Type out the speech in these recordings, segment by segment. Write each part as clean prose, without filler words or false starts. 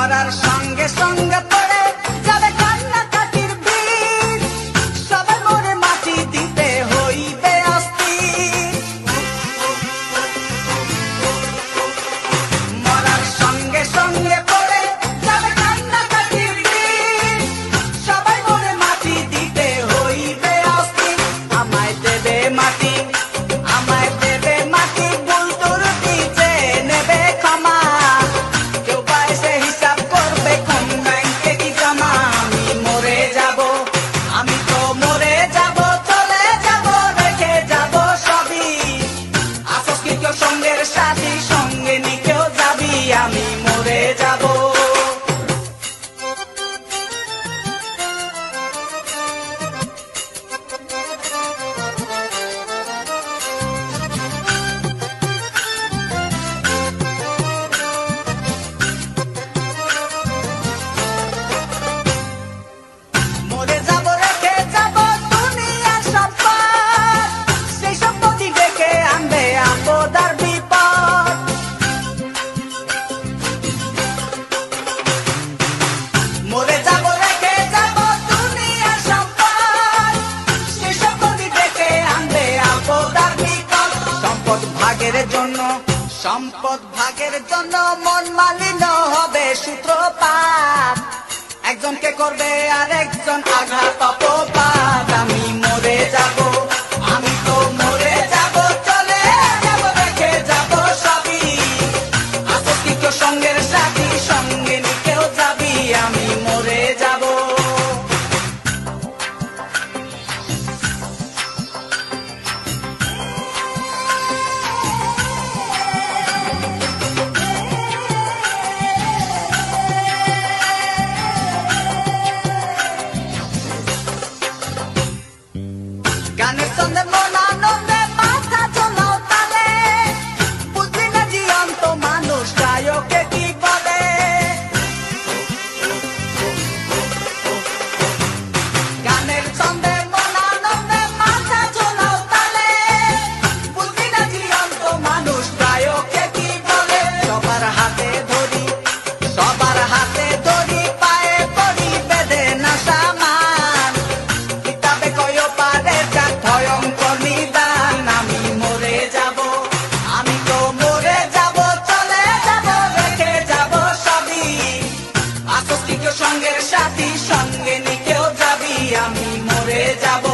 মরার সঙ্গে সঙ্গে পড়ে যাবে কান্নাকাটির বীজ, সবাই মরে মাটি দিতে হইবে অস্থির। মরার সঙ্গে সঙ্গে পড়ে যাবে কান্নাকাটির বীজ, সবাই মরে মাটি দিতে হইবে অস্থির। আমায় দেবে মাটি, আমায় দেবে মাটি, ভুল ত্রুটি যে নেবে ক্ষমা, কেউ বা এসে হিসাব করবে কোন ব্যাংকে কি জমা। আমি মরে যাব, আমি তো মরে যাব, চলে যাব, রেখে যাব সবই। আসস কি কেউ সঙ্গের সাথী, সঙ্গে নি কেউ যাবি, আমি মরে যাব। মরে যাব, রেখে যাব দুনিয়ার সম্পদ, সেই সম্পত্তি ডেকে আনবে আপদ আর বিপদ। মরে যাব, রেখে যাব দুনিয়ার সম্পদ, সেই সম্পত্তি ডেকে আনবে আপদ আর বিপদ। সম্পদ ভাগের জন্য, সম্পদ ভাগের জন্য মন মালিন্য হবে সূত্রপাত, একজনকে করবে আর একজন আঘাত অপবাদ। আমি মরে যাব, আমি তো মরে যাব, চলে যাব, রেখে যাব সবই। আসস কি কেউ সঙ্গের সাথী, সঙ্গে নি কেউ যাবি, আমি মরে যাব। গানের ছন্দে মন আনন্দে মাথা চলাও তালে, বুঝলি না জীবন্ত মানুষ গায়কে কি বলে। গানের ছন্দে মন আনন্দে মাথা চলাও তালে, বুঝলি না জীবন্ত মানুষ গায়কে কি বলে। সবার হাতে ধরি, সবার হাতে ধরি, পায়ে পড়ি বেঁধে না সামান, কিতাবে কয় পারে যাক ভয়ঙ্কর নিদান। আমি মরে যাব, আমি তো মরে যাব, চলে যাব, রেখে যাব সবই। আসস কি কেউ সঙ্গের সাথী, সঙ্গে নি কেউ যাবি, আমি মরে যাব,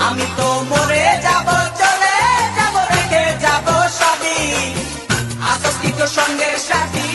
আমি তো মরে যাব, চলে যাব, রেখে যাব সবই। আসস কি কেউ সঙ্গের সাথী।